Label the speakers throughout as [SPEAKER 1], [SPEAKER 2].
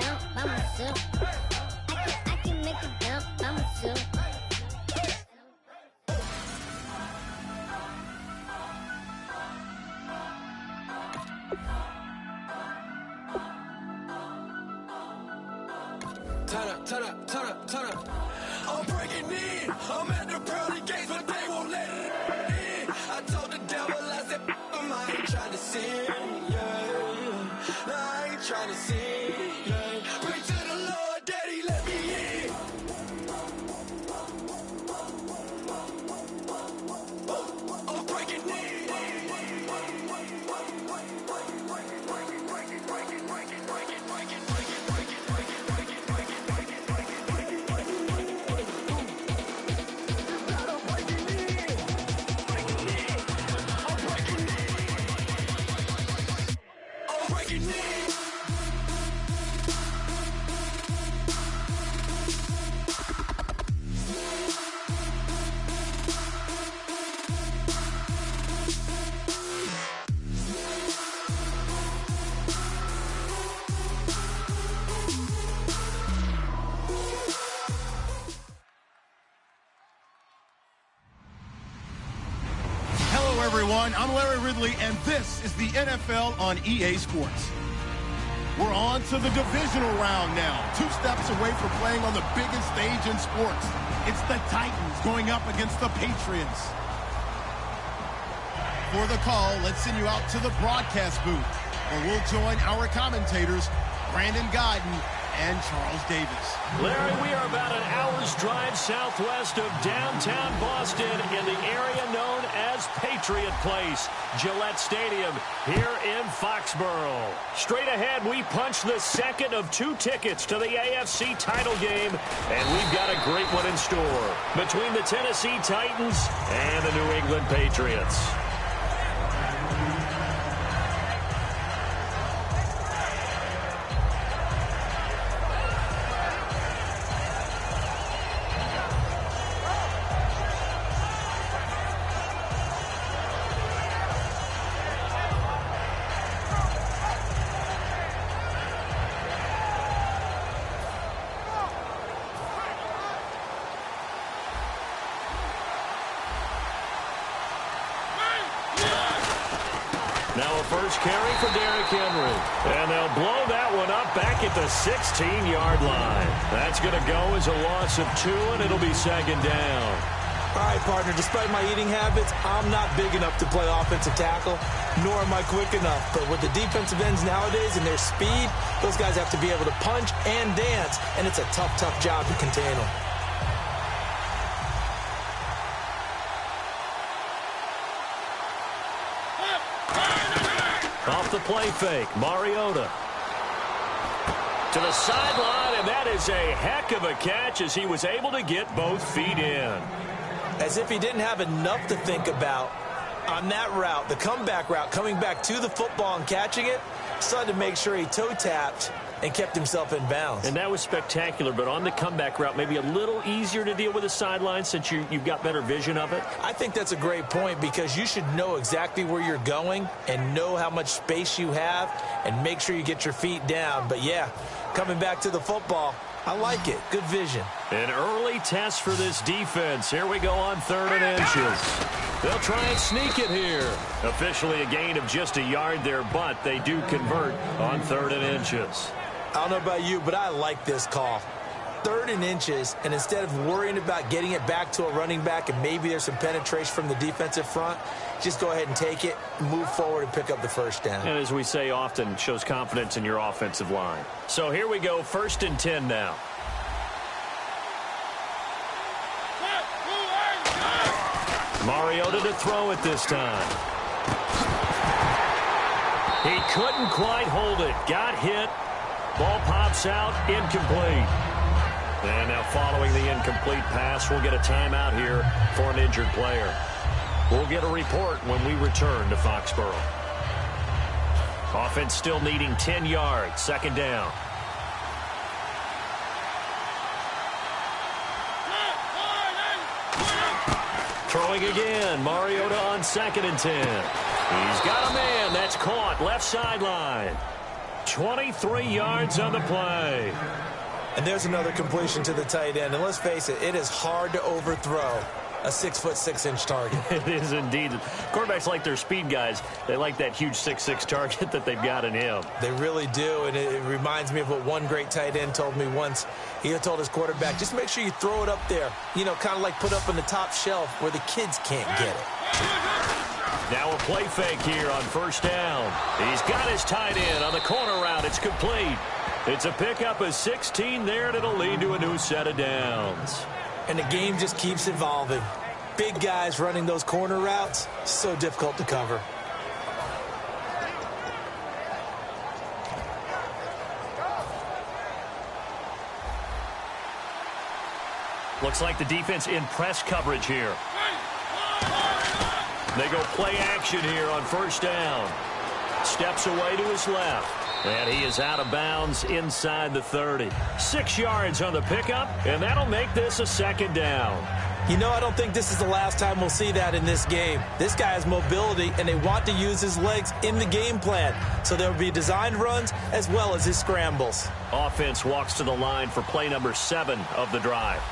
[SPEAKER 1] bounce by myself. I can make it bounce by myself.
[SPEAKER 2] Turn up. I'm breaking in. I'm at the pearly gates, but they won't let it in. I told the devil, I said, I ain't trying to sin, yeah. No, I ain't trying to sin, yeah. Pray to the Lord, Daddy, let me in. I'm breaking in.
[SPEAKER 3] Everyone, I'm Larry Ridley, and this is the NFL on EA Sports. We're on to the divisional round now, 2 steps away from playing on the biggest stage in sports. It's the Titans going up against the Patriots. For the call, let's send you out to the broadcast booth, where we'll join our commentators, Brandon Guyton and Charles Davis.
[SPEAKER 4] Larry, we are about an hour's drive southwest of downtown Boston in the area known as Patriot Place, Gillette Stadium, here in Foxborough. Straight ahead, we punch the second of 2 tickets to the AFC title game, and we've got a great one in store between the Tennessee Titans and the New England Patriots. Now a first carry for Derrick Henry. And they'll blow that one up back at the 16-yard line. That's going to go as a loss of 2, and it'll be second down.
[SPEAKER 5] All right, partner, despite my eating habits, I'm not big enough to play offensive tackle, nor am I quick enough. But with the defensive ends nowadays and their speed, those guys have to be able to punch and dance, and it's a tough, tough job to contain them.
[SPEAKER 4] Off the play fake, Mariota to the sideline, and that is a heck of a catch as he was able to get both feet in.
[SPEAKER 5] As if he didn't have enough to think about on that route, the comeback route, coming back to the football and catching it, decided to make sure he toe-tapped and kept himself in bounds.
[SPEAKER 4] And that was spectacular, but on the comeback route, maybe a little easier to deal with the sideline since you've got better vision of it?
[SPEAKER 5] I think that's a great point because you should know exactly where you're going and know how much space you have and make sure you get your feet down. But, yeah, coming back to the football, I like it. Good vision.
[SPEAKER 4] An early test for this defense. Here we go on 3rd and inches. They'll try and sneak it here. Officially a gain of just a yard there, but they do convert on 3rd and inches.
[SPEAKER 5] I don't know about you, but I like this call. 3rd and inches, and instead of worrying about getting it back to a running back and maybe there's some penetration from the defensive front, just go ahead and take it, move forward, and pick up the first down.
[SPEAKER 4] And as we say often, shows confidence in your offensive line. So here we go, 1st and 10 now. Mariota to throw it this time. He couldn't quite hold it. Got hit. Ball pops out, incomplete. And now following the incomplete pass, we'll get a timeout here for an injured player. We'll get a report when we return to Foxborough. Offense still needing 10 yards, 2nd down. Throwing again, Mariota on 2nd and 10. He's got a man, that's caught, left sideline. 23 yards on the play.
[SPEAKER 5] And there's another completion to the tight end. And let's face it, it is hard to overthrow a 6'6" target.
[SPEAKER 4] It is indeed. Quarterbacks like their speed guys. They like that huge 6'6" target that they've got in him.
[SPEAKER 5] They really do, and it reminds me of what one great tight end told me once. He told his quarterback, just make sure you throw it up there, you know, kind of like put up on the top shelf where the kids can't get it.
[SPEAKER 4] Now a play fake here on first down. He's got his tight end on the corner route. It's complete. It's a pickup of 16 there, and it'll lead to a new set of downs.
[SPEAKER 5] And the game just keeps evolving. Big guys running those corner routes, so difficult to cover.
[SPEAKER 4] Looks like the defense in press coverage here. They go play action here on first down. Steps away to his left. And he is out of bounds inside the 30. 6 yards on the pickup, and that'll make this a second down.
[SPEAKER 5] You know, I don't think this is the last time we'll see that in this game. This guy has mobility, and they want to use his legs in the game plan. So there will be designed runs as well as his scrambles. Offense walks to the line for play number 7 of the drive.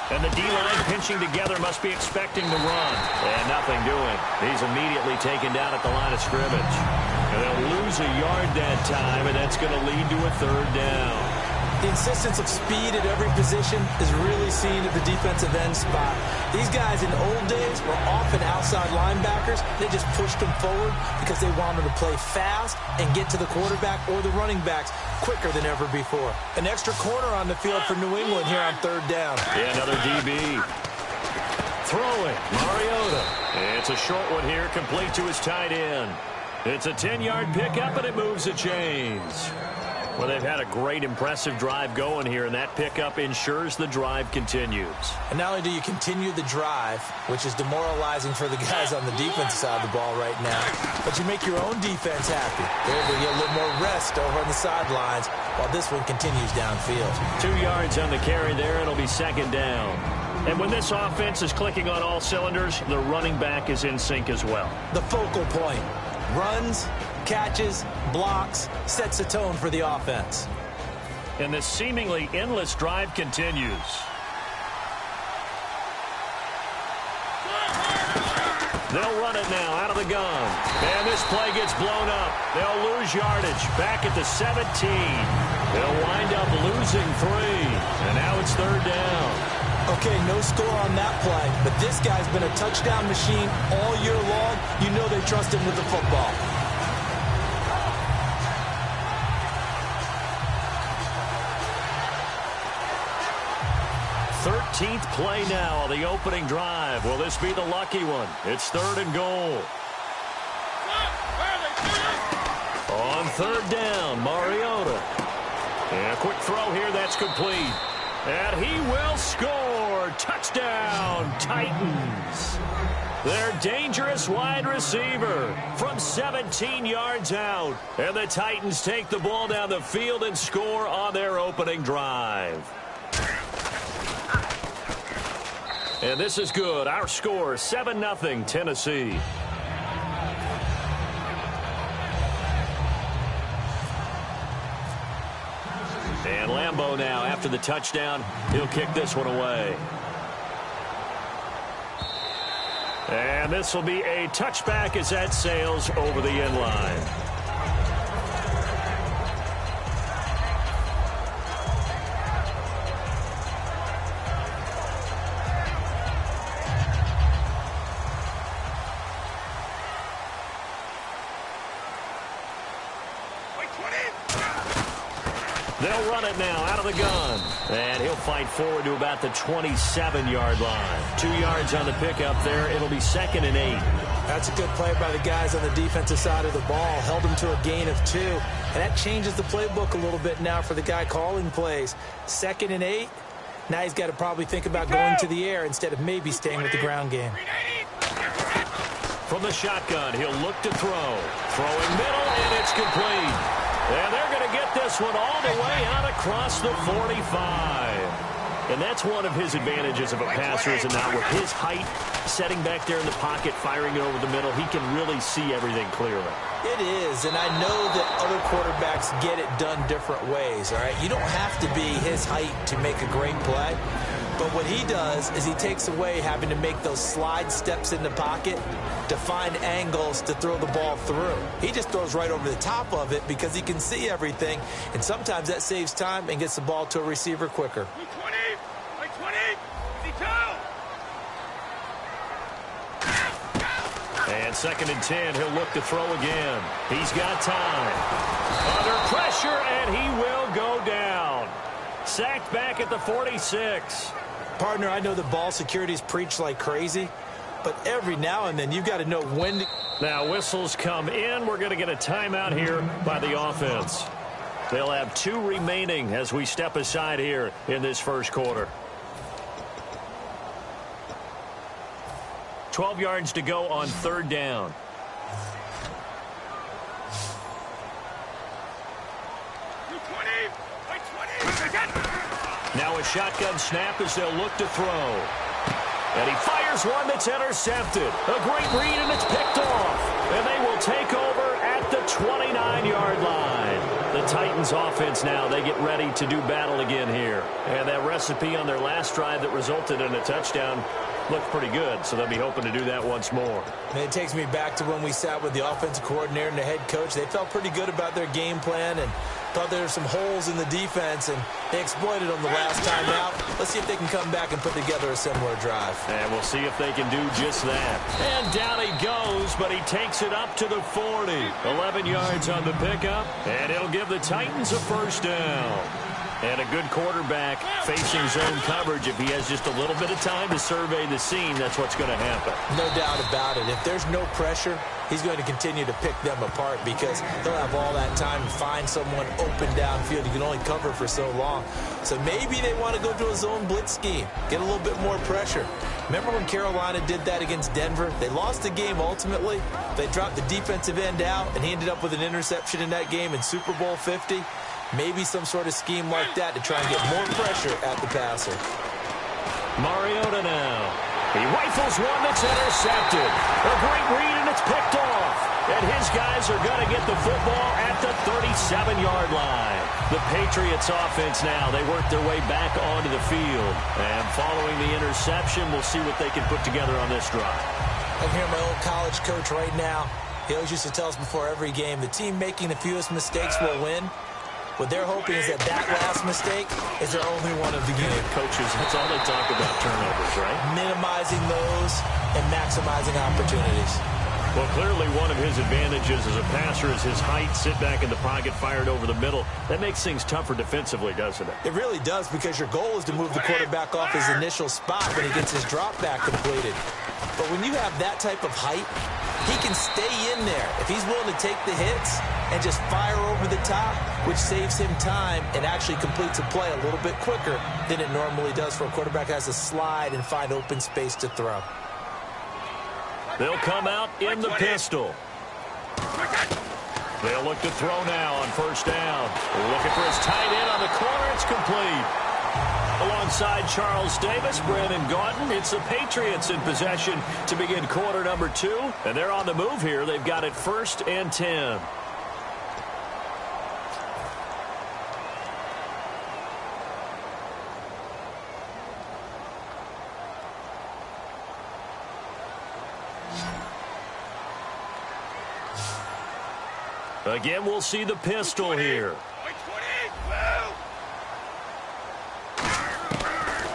[SPEAKER 4] And the D-line pinching together must be expecting the run. And nothing doing. He's immediately taken down at the line of scrimmage. And they'll lose a yard that time, and that's going to lead to a third down.
[SPEAKER 5] The insistence of speed at every position is really seen at the defensive end spot. These guys in the old days were often outside linebackers. They just pushed them forward because they wanted to play fast and get to the quarterback or the running backs quicker than ever before. An extra corner on the field for New England here on third down.
[SPEAKER 4] Yeah, another DB. Throwing, Mariota. It's a short one here, complete to his tight end. It's a 10-yard pickup, and it moves the chains. Well, they've had a great, impressive drive going here, and that pickup ensures the drive continues.
[SPEAKER 5] And not only do you continue the drive, which is demoralizing for the guys on the defensive side of the ball right now, but you make your own defense happy. They're able to get a little more rest over on the sidelines while this one continues downfield.
[SPEAKER 4] 2 yards on the carry there. It'll be second down. And when this offense is clicking on all cylinders, the running back is in sync as well.
[SPEAKER 5] The focal point. Runs, catches, blocks, sets a tone for the offense.
[SPEAKER 4] And this seemingly endless drive continues. They'll run it now out of the gun. And this play gets blown up. They'll lose yardage back at the 17. They'll wind up losing 3. And now it's third down.
[SPEAKER 5] Okay, no score on that play, but this guy's been a touchdown machine all year long. You know they trust him with the football.
[SPEAKER 4] Thirteenth play now on the opening drive. Will this be the lucky one? It's third and goal. On third down, Mariota. And a quick throw here, that's complete. And he will score. Touchdown, Titans. Their dangerous wide receiver from 17 yards out. And the Titans take the ball down the field and score on their opening drive. And this is good. Our score, 7-0 Tennessee. And Lambeau now, after the touchdown, he'll kick this one away. And this will be a touchback as that sails over the end line. They'll run it now out of the gun. And he'll fight forward to about the 27-yard line. 2 yards on the pickup there. It'll be 2nd and 8.
[SPEAKER 5] That's a good play by the guys on the defensive side of the ball. Held him to a gain of 2. And that changes the playbook a little bit now for the guy calling plays. 2nd and 8. Now he's got to probably think about going to the air instead of maybe staying with the ground game.
[SPEAKER 4] From the shotgun, he'll look to throw. Throwing middle, and it's complete. And they're going to get this one all the way out across the 45. And that's one of his advantages of a passer, is not with his height, setting back there in the pocket, firing it over the middle. He can really see everything clearly.
[SPEAKER 5] It is, and I know that other quarterbacks get it done different ways, all right? You don't have to be his height to make a great play. But what he does is he takes away having to make those slide steps in the pocket to find angles to throw the ball through. He just throws right over the top of it because he can see everything, and sometimes that saves time and gets the ball to a receiver quicker.
[SPEAKER 2] 20, 22.
[SPEAKER 4] And 2nd and 10, he'll look to throw again. He's got time. Under pressure, and he will go down. Sacked back at the 46.
[SPEAKER 5] Partner, I know the ball security is preached like crazy, but every now and then you've got to know when to...
[SPEAKER 4] Now whistles come in. We're going to get a timeout here by the offense. They'll have 2 remaining as we step aside here in this first quarter. 12 yards to go on 3rd down. Now a shotgun snap as they'll look to throw. And he fires one that's intercepted. A great read, and it's picked off. And they will take over at the 29-yard line. The Titans offense now, they get ready to do battle again here. And that recipe on their last drive that resulted in a touchdown looked pretty good, so they'll be hoping to do that once more.
[SPEAKER 5] And it takes me back to when we sat with the offensive coordinator and the head coach. They felt pretty good about their game plan and thought there were some holes in the defense, and they exploited them the last time out. Let's see if they can come back and put together a similar drive.
[SPEAKER 4] And we'll see if they can do just that. And down he goes, but he takes it up to the 40. 11 yards on the pickup, and it'll give the Titans a 1st down. And a good quarterback facing zone coverage. If he has just a little bit of time to survey the scene, that's what's going to happen.
[SPEAKER 5] No doubt about it. If there's no pressure, he's going to continue to pick them apart because he'll have all that time to find someone open downfield. He can only cover for so long. So maybe they want to go to a zone blitz scheme, get a little bit more pressure. Remember when Carolina did that against Denver? They lost the game ultimately. They dropped the defensive end out, and he ended up with an interception in that game in Super Bowl 50. Maybe some sort of scheme like that to try and get more pressure at the passer.
[SPEAKER 4] Mariota now. He rifles one that's intercepted. A great read, and it's picked off. And his guys are going to get the football at the 37-yard line. The Patriots offense now, they work their way back onto the field. And following the interception, we'll see what they can put together on this drive.
[SPEAKER 5] I'm hearing my old college coach right now. He always used to tell us before every game, the team making the fewest mistakes will win. What they're hoping is that last mistake is their only one of the game.
[SPEAKER 4] Coaches, that's all they talk about, turnovers, right?
[SPEAKER 5] Minimizing those and maximizing opportunities.
[SPEAKER 4] Well, clearly one of his advantages as a passer is his height, sit back in the pocket, fired over the middle. That makes things tougher defensively, doesn't it?
[SPEAKER 5] It really does, because your goal is to move the quarterback off his initial spot when he gets his drop back completed. But when you have that type of height, he can stay in there if he's willing to take the hits and just fire over the top, which saves him time and actually completes a play a little bit quicker than it normally does for a quarterback who has to slide and find open space to throw.
[SPEAKER 4] They'll come out in the pistol. They'll look to throw now on 1st down. Looking for his tight end on the corner. It's complete. Alongside Charles Davis, Brandon Gaudin, it's the Patriots in possession to begin quarter number 2. And they're on the move here. They've got it 1st and 10. Again, we'll see the pistol here.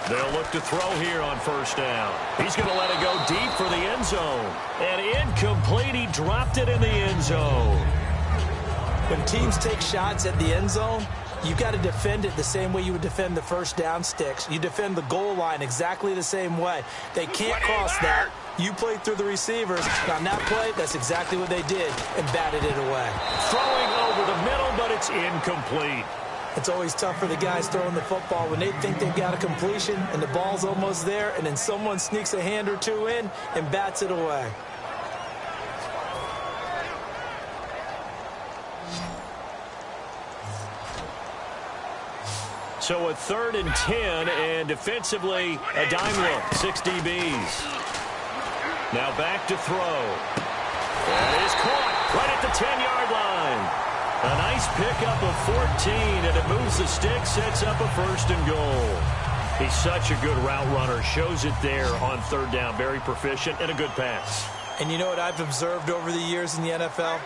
[SPEAKER 4] They'll look to throw here on 1st down. He's going to let it go deep for the end zone. And incomplete. He dropped it in the end zone.
[SPEAKER 5] When teams take shots at the end zone, you've got to defend it the same way you would defend the 1st down sticks. You defend the goal line exactly the same way. They can't cross that. You played through the receivers. On that play, that's exactly what they did, and batted it away.
[SPEAKER 4] Throwing over the middle, but it's incomplete.
[SPEAKER 5] It's always tough for the guys throwing the football when they think they've got a completion and the ball's almost there, and then someone sneaks a hand or two in and bats it away.
[SPEAKER 4] So a 3rd and 10, and defensively, a dime look, 6 DBs. Now back to throw. That is caught right at the 10-yard line. A nice pickup of 14, and it moves the stick, sets up a 1st and goal. He's such a good route runner, shows it there on 3rd down. Very proficient and a good pass.
[SPEAKER 5] And you know what I've observed over the years in the NFL?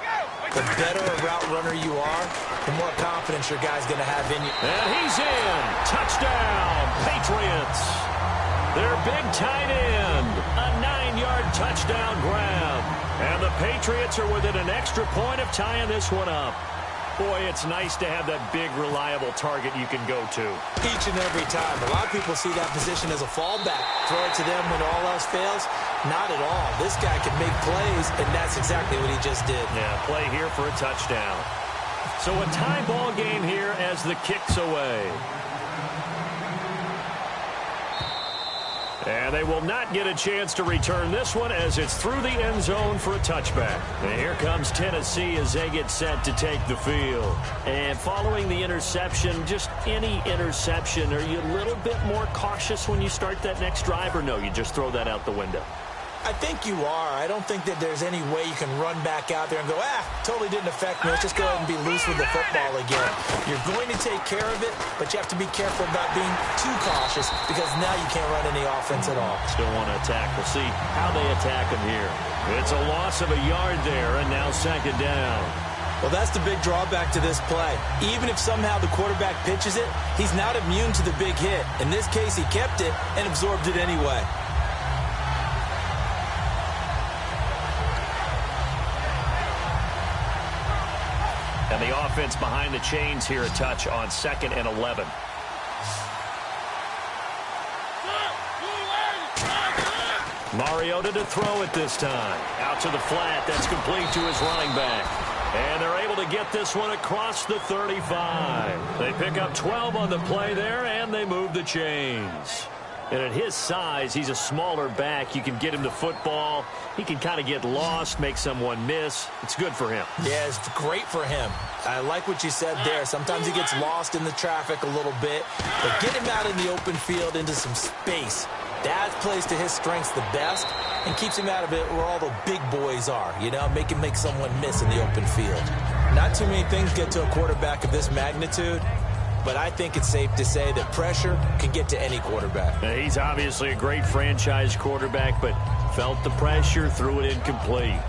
[SPEAKER 5] The better a route runner you are, the more confidence your guy's going to have in you.
[SPEAKER 4] And he's in. Touchdown, Patriots. Their big tight end. A 9-yard touchdown grab. And the Patriots are within an extra point of tying this one up. Boy, it's nice to have that big, reliable target you can go to.
[SPEAKER 5] Each and every time. A lot of people see that position as a fallback. Throw it to them when all else fails. Not at all. This guy can make plays, and that's exactly what he just did.
[SPEAKER 4] Yeah, play here for a touchdown. So a tie ball game here as the kick's away. And they will not get a chance to return this one as it's through the end zone for a touchback. And here comes Tennessee as they get set to take the field. And following the interception, just any interception, are you a little bit more cautious when you start that next drive, or no, you just throw that out the window?
[SPEAKER 5] I think you are. I don't think that there's any way you can run back out there and go, totally didn't affect me. Let's just go ahead and be loose with the football again. You're going to take care of it, but you have to be careful about being too cautious because now you can't run any offense at all.
[SPEAKER 4] Still want to attack. We'll see how they attack him here. It's a loss of a yard there, and now 2nd down.
[SPEAKER 5] Well, that's the big drawback to this play. Even if somehow the quarterback pitches it, he's not immune to the big hit. In this case, he kept it and absorbed it anyway.
[SPEAKER 4] And the offense behind the chains here a touch on 2nd and 11. Mariota to throw it this time. Out to the flat. That's complete to his running back. And they're able to get this one across the 35. They pick up 12 on the play there, and they move the chains. And at his size, he's a smaller back. You can get him the football. He can kind of get lost, make someone miss. It's good for him. Yeah,
[SPEAKER 5] it's great for him. I like what you said there. Sometimes he gets lost in the traffic a little bit. But get him out in the open field into some space. That plays to his strengths the best and keeps him out of it where all the big boys are. You know, make him make someone miss in the open field. Not too many things get to a quarterback of this magnitude. But I think it's safe to say that pressure can get to any quarterback.
[SPEAKER 4] He's obviously a great franchise quarterback, but felt the pressure, threw it incomplete.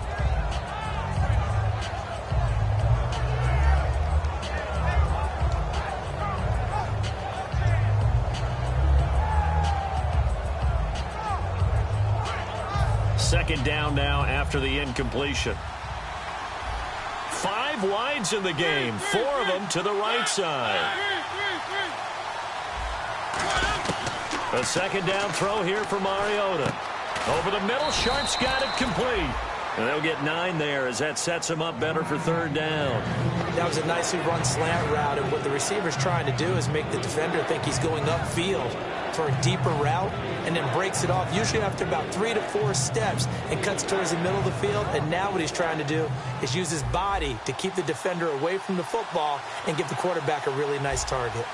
[SPEAKER 4] Second down now after the incompletion. 5 wides in the game, 4 of them to the right side. A 2nd down throw here for Mariota. Over the middle, Sharp's got it complete. And they'll get 9 there as that sets them up better for 3rd down.
[SPEAKER 5] That was a nicely run slant route, and what the receiver's trying to do is make the defender think he's going upfield for a deeper route and then breaks it off, usually after about 3 to 4 steps, and cuts towards the middle of the field. And now what he's trying to do is use his body to keep the defender away from the football and give the quarterback a really nice target.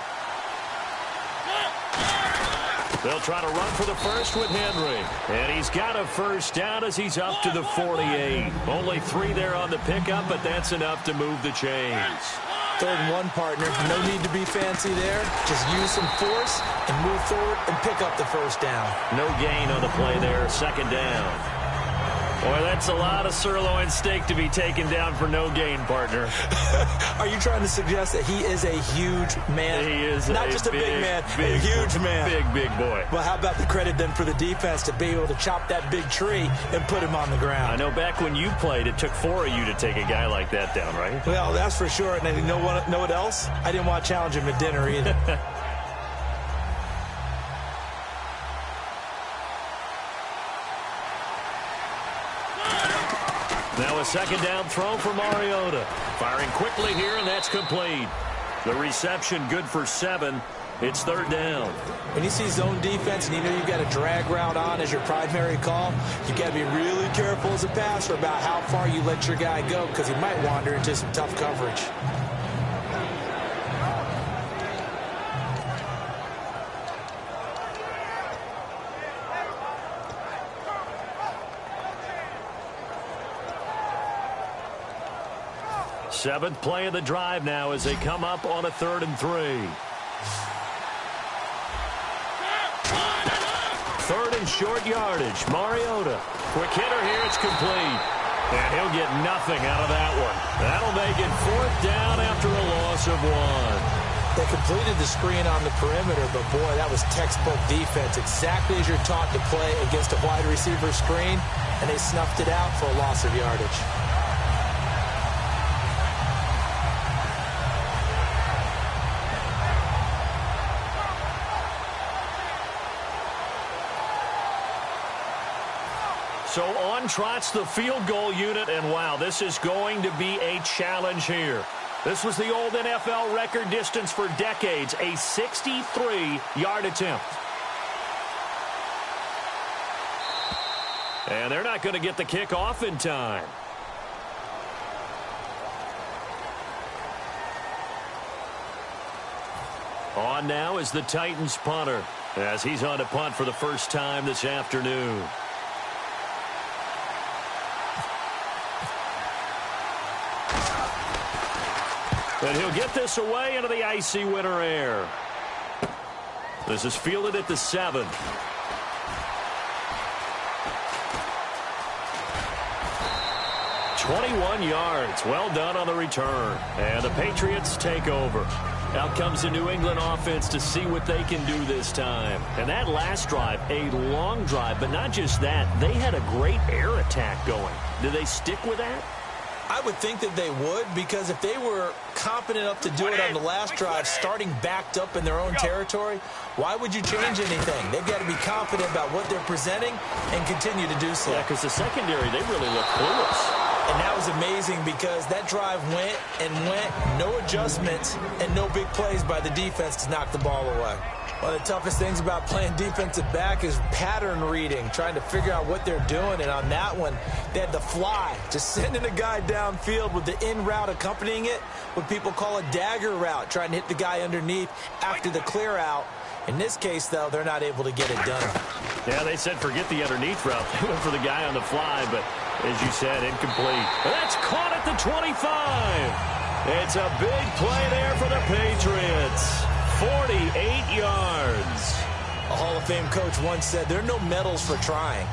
[SPEAKER 4] They'll try to run for the first with Henry. And he's got a 1st down as he's up to the 48. Only 3 there on the pickup, but that's enough to move the chains.
[SPEAKER 5] 3rd and 1, partner. No need to be fancy there. Just use some force and move forward and pick up the 1st down.
[SPEAKER 4] No gain on the play there. 2nd down. Boy, that's a lot of sirloin steak to be taken down for no gain, partner.
[SPEAKER 5] Are you trying to suggest that he is a huge man?
[SPEAKER 4] He is
[SPEAKER 5] not just a big man, a huge man.
[SPEAKER 4] Big boy.
[SPEAKER 5] Well, how about the credit then for the defense to be able to chop that big tree and put him on the ground?
[SPEAKER 4] I know back when you played, it took 4 of you to take a guy like that down, right?
[SPEAKER 5] Well, that's for sure. And you know what else? I didn't want to challenge him at dinner either.
[SPEAKER 4] Now a 2nd down throw for Mariota. Firing quickly here, and that's complete. The reception good for 7. It's 3rd down.
[SPEAKER 5] When you see zone defense and you know you've got a drag route on as your primary call, you've got to be really careful as a passer about how far you let your guy go because he might wander into some tough coverage.
[SPEAKER 4] Seventh play of the drive now as they come up on a 3rd and 3. 3rd and short yardage. Mariota. Quick hitter here. It's complete. And he'll get nothing out of that one. That'll make it 4th down after a loss of 1.
[SPEAKER 5] They completed the screen on the perimeter, but boy, that was textbook defense. Exactly as you're taught to play against a wide receiver screen, and they snuffed it out for a loss of yardage.
[SPEAKER 4] So on trots the field goal unit, and wow, this is going to be a challenge here. This was the old NFL record distance for decades, a 63-yard attempt. And they're not going to get the kick off in time. On now is the Titans punter, as he's on to punt for the first time this afternoon. And he'll get this away into the icy winter air. This is fielded at the 7. "21 yards. Well done on the return. And the Patriots take over. Out comes the New England offense to see what they can do this time. And that last drive, a long drive, but not just that. They had a great air attack going. Do they stick with that?
[SPEAKER 5] I would think that they would, because if they were competent enough to do it on the last drive, starting backed up in their own territory, why would you change anything? They've got to be confident about what they're presenting and continue to do so.
[SPEAKER 4] Yeah, because the secondary, they really look clueless.
[SPEAKER 5] And that was amazing because that drive went and went, no adjustments and no big plays by the defense to knock the ball away. One of the toughest things about playing defensive back is pattern reading, trying to figure out what they're doing. And on that one, they had the fly, just sending a guy downfield with the in route accompanying it, what people call a dagger route, trying to hit the guy underneath after the clear out. In this case, though, they're not able to get it done.
[SPEAKER 4] Yeah, they said forget the underneath route. They went for the guy on the fly, but as you said, incomplete. That's caught at the 25. It's a big play there for the Patriots. 48 yards.
[SPEAKER 5] A Hall of Fame coach once said there are no medals for trying.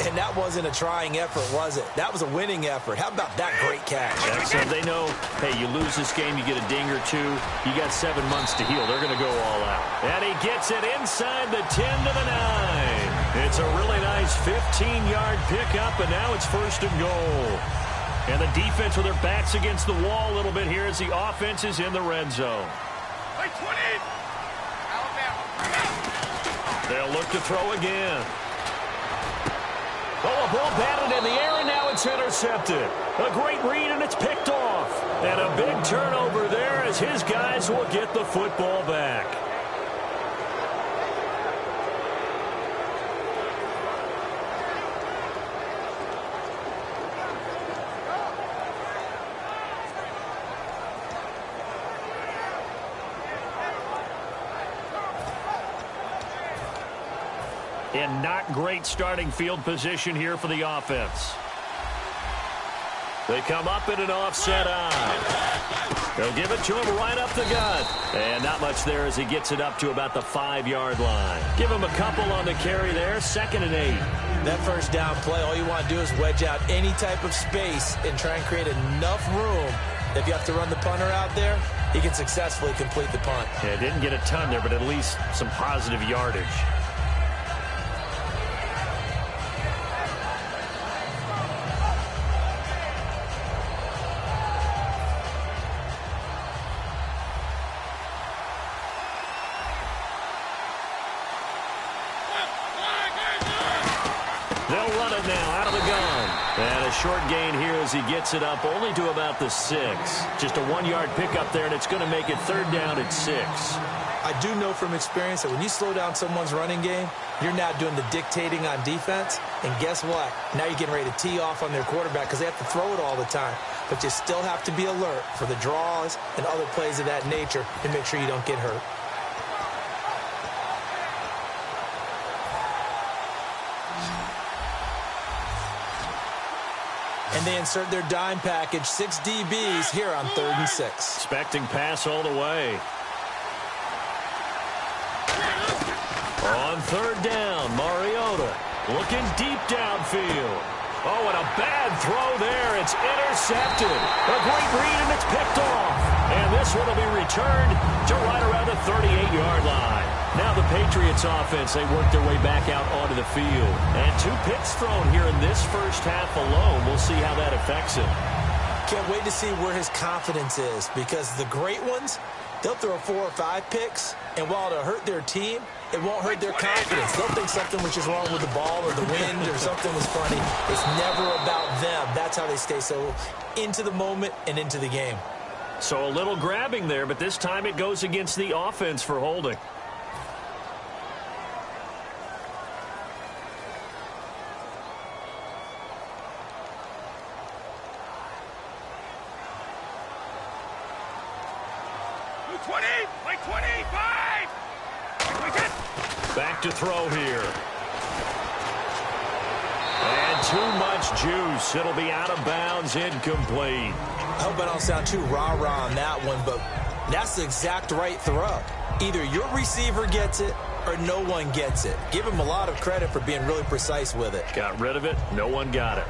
[SPEAKER 5] And that wasn't a trying effort, was it? That was a winning effort. How about that great catch?
[SPEAKER 4] So they know, hey, you lose this game, you get a ding or two. You got 7 months to heal. They're going to go all out. And he gets it inside the 10 to the 9. It's a really nice 15-yard pickup, and now it's 1st and goal. And the defense with their backs against the wall a little bit here as the offense is in the red zone. They'll look to throw again. Oh, a ball batted in the air, and now it's intercepted. A great read, and it's picked off. And a big turnover there as his guys will get the football back. And not great starting field position here for the offense. They come up in an offset eye. They'll give it to him right up the gut. And not much there as he gets it up to about the 5-yard line. Give him a couple on the carry there. 2nd and 8.
[SPEAKER 5] That first down play, all you want to do is wedge out any type of space and try and create enough room. If you have to run the punter out there, he can successfully complete the punt.
[SPEAKER 4] Yeah, didn't get a ton there, but at least some positive yardage. They'll run it now out of the gun. And a short gain here as he gets it up only to about the 6. Just a 1-yard pickup there, and it's going to make it 3rd down at 6.
[SPEAKER 5] I do know from experience that when you slow down someone's running game, you're now doing the dictating on defense. And guess what? Now you're getting ready to tee off on their quarterback because they have to throw it all the time. But you still have to be alert for the draws and other plays of that nature and make sure you don't get hurt. And they insert their dime package, 6 DBs here on 3rd and 6.
[SPEAKER 4] Expecting pass all the way. On 3rd down, Mariota looking deep downfield. Oh, and a bad throw there. It's intercepted. A great read, and it's picked off. And this one will be returned to right around the 38-yard line. Now the Patriots offense, they work their way back out onto the field. And 2 picks thrown here in this first half alone. We'll see how that affects him.
[SPEAKER 5] Can't wait to see where his confidence is, because the great ones, they'll throw 4 or 5 picks, and while it'll hurt their team, it won't hurt their confidence. They'll think something was just wrong with the ball or the wind or something was funny. It's never about them. That's how they stay so into the moment and into the game.
[SPEAKER 4] So a little grabbing there, but this time it goes against the offense for holding. Back to throw here. And too much juice. It'll be out of bounds, incomplete.
[SPEAKER 5] I hope I don't sound too rah-rah on that one, but that's the exact right throw. Either your receiver gets it or no one gets it. Give him a lot of credit for being really precise with it.
[SPEAKER 4] Got rid of it. No one got it.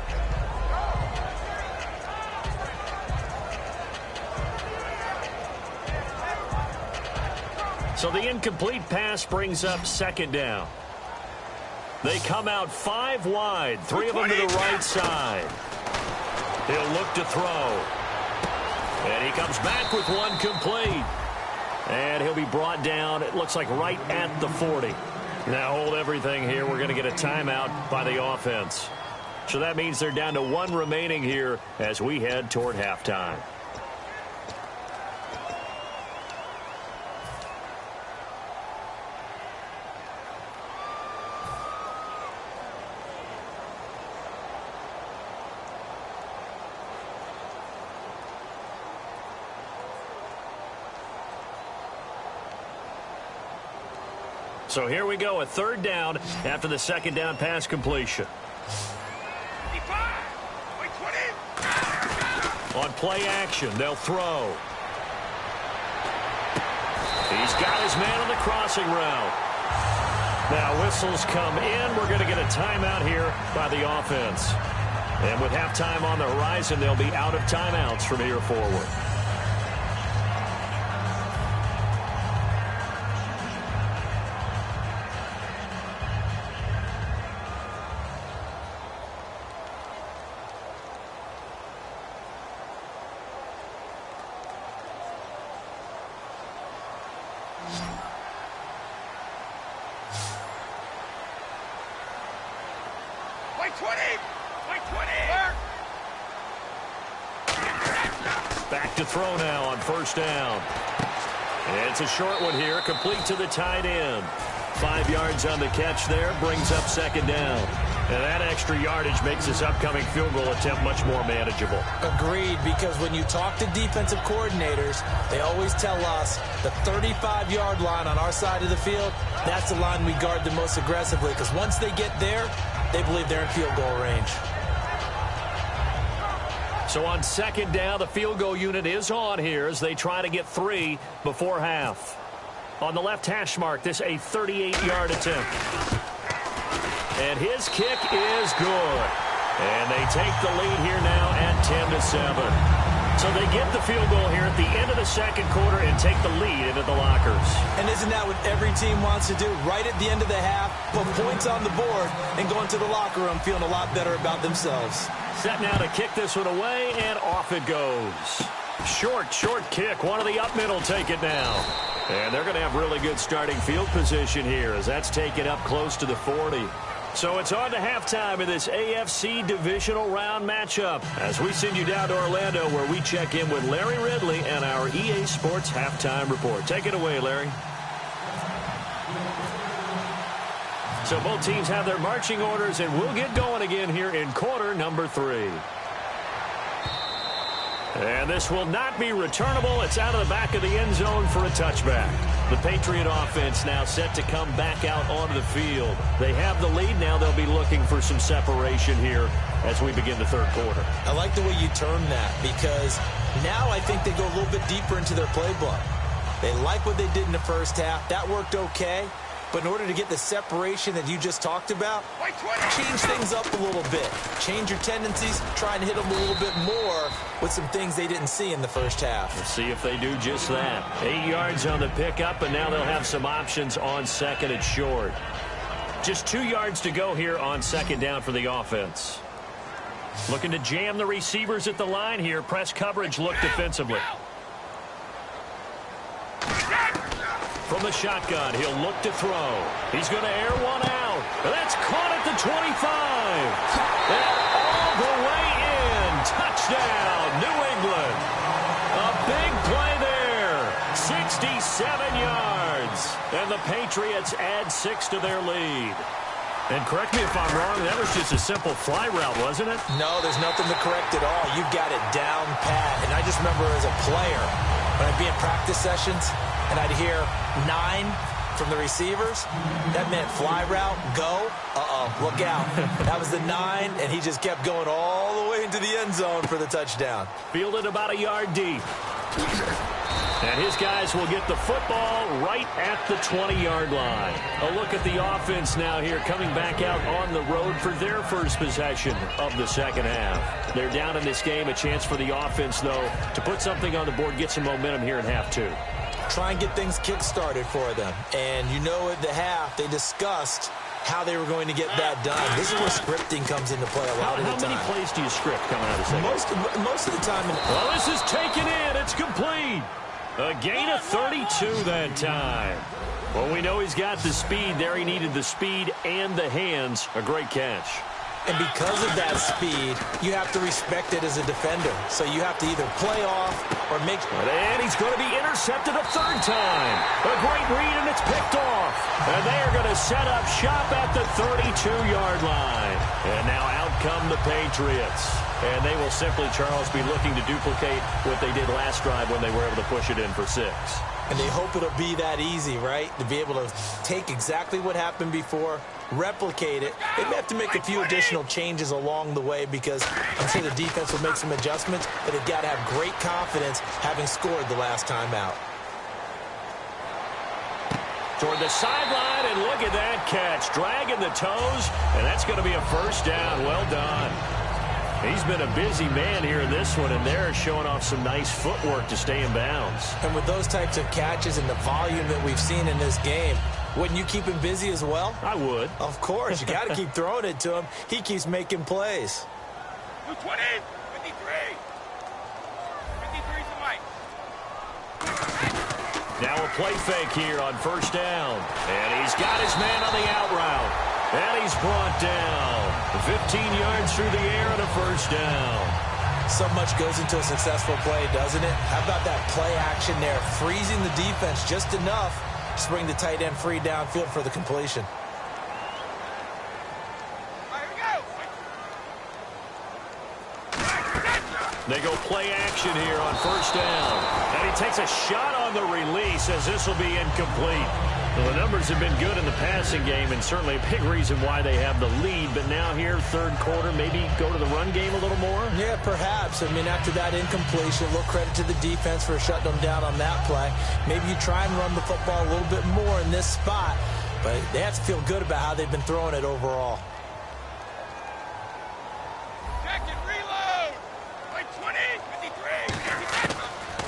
[SPEAKER 4] So the incomplete pass brings up 2nd down. They come out 5 wide, 3 of them to the right side. He'll look to throw. And he comes back with one complete. And he'll be brought down, it looks like right at the 40. Now hold everything here. We're going to get a timeout by the offense. So that means they're down to 1 remaining here as we head toward halftime. So here we go, a 3rd down after the 2nd down pass completion. On play action, they'll throw. He's got his man on the crossing route. Now whistles come in. We're going to get a timeout here by the offense. And with halftime on the horizon, they'll be out of timeouts from here forward. Back to throw now on 1st down. And it's a short one here, complete to the tight end. 5 yards on the catch there, brings up 2nd down. And that extra yardage makes this upcoming field goal attempt much more manageable.
[SPEAKER 5] Agreed, because when you talk to defensive coordinators, they always tell us the 35-yard line on our side of the field, that's the line we guard the most aggressively, because once they get there, they believe they're in field goal range.
[SPEAKER 4] So on 2nd down, the field goal unit is on here as they try to get 3 before half. On the left hash mark, this a 38-yard attempt. And his kick is good. And they take the lead here now at 10-7. So they get the field goal here at the end of the 2nd quarter and take the lead into the lockers.
[SPEAKER 5] And isn't that what every team wants to do? Right at the end of the half, put points on the board, and go into the locker room feeling a lot better about themselves.
[SPEAKER 4] Set now to kick this one away, and off it goes. Short kick. One of the up middle take it now. And they're going to have really good starting field position here as that's taken up close to the 40. So it's on to halftime in this AFC divisional round matchup as we send you down to Orlando where we check in with Larry Ridley and our EA Sports halftime report. Take it away, Larry. So both teams have their marching orders, and we'll get going again here in quarter number 3. And this will not be returnable. It's out of the back of the end zone for a touchback. The Patriot offense now set to come back out onto the field. They have the lead now. They'll be looking for some separation here as we begin the third quarter.
[SPEAKER 5] I like the way you term that, because now I think they go a little bit deeper into their playbook. They like what they did in the first half. That worked okay. But in order to get the separation that you just talked about, change things up a little bit. Change your tendencies, try and hit them a little bit more with some things they didn't see in the first half.
[SPEAKER 4] Let's see if they do just that. 8 yards on the pickup, and now they'll have some options on second and short. Just 2 yards to go here on second down for the offense. Looking to jam the receivers at the line here. Press coverage look defensively. From the shotgun, he'll look to throw. He's going to air one out. That's caught at the 25. And all the way in. Touchdown, New England. A big play there. 67 yards. And the Patriots add 6 to their lead. And correct me if I'm wrong, that was just a simple fly route, wasn't it?
[SPEAKER 5] No, there's nothing to correct at all. You got it down pat. And I just remember as a player, when I'd be in practice sessions, and I'd hear 9 from the receivers, that meant fly route, go, look out. That was the 9, and he just kept going all the way into the end zone for the touchdown.
[SPEAKER 4] Fielded about a yard deep. And his guys will get the football right at the 20-yard line. A look at the offense now here, coming back out on the road for their first possession of the second half. They're down in this game. A chance for the offense, though, to put something on the board, get some momentum here in half 2.
[SPEAKER 5] Try and get things kick-started for them. And you know at the half, they discussed how they were going to get that done. This is where scripting comes into play a lot of the time.
[SPEAKER 4] How many plays do you script coming out of the second?
[SPEAKER 5] Most of the time.
[SPEAKER 4] Well, this is taken in. It's complete. A gain of 32 that time. Well, we know he's got the speed there. He needed the speed and the hands. A great catch.
[SPEAKER 5] And because of that speed, you have to respect it as a defender. So you have to either play off or make...
[SPEAKER 4] And he's going to be intercepted a third time. A great read, and it's picked off. And they are going to set up shop at the 32-yard line. And now out come the Patriots. And they will simply, Charles, be looking to duplicate what they did last drive when they were able to push it in for 6.
[SPEAKER 5] And they hope it'll be that easy, right? To be able to take exactly what happened before, replicate it. They may have to make a few additional changes along the way because I'm sure the defense will make some adjustments, but they've got to have great confidence having scored the last time out.
[SPEAKER 4] Toward the sideline, and look at that catch. Dragging the toes, and that's going to be a first down. Well done. He's been a busy man here in this one, and they're showing off some nice footwork to stay in bounds.
[SPEAKER 5] And with those types of catches and the volume that we've seen in this game, wouldn't you keep him busy as well?
[SPEAKER 4] I would.
[SPEAKER 5] Of course. You got to keep throwing it to him. He keeps making plays.
[SPEAKER 6] 20, 53. 53's the mic.
[SPEAKER 4] Now a play fake here on first down. And he's got his man on the out route. And he's brought down. 15 yards through the air and a first down.
[SPEAKER 5] So much goes into a successful play, doesn't it? How about that play action there? Freezing the defense just enough to bring the tight end free downfield for the completion.
[SPEAKER 4] They go play action here on first down. And he takes a shot on the release as this will be incomplete. Well, the numbers have been good in the passing game and certainly a big reason why they have the lead. But now here, third quarter, maybe go to the run game a little more?
[SPEAKER 5] Yeah, perhaps. I mean, after that incompletion, a little credit to the defense for shutting them down on that play. Maybe you try and run the football a little bit more in this spot. But they have to feel good about how they've been throwing it overall.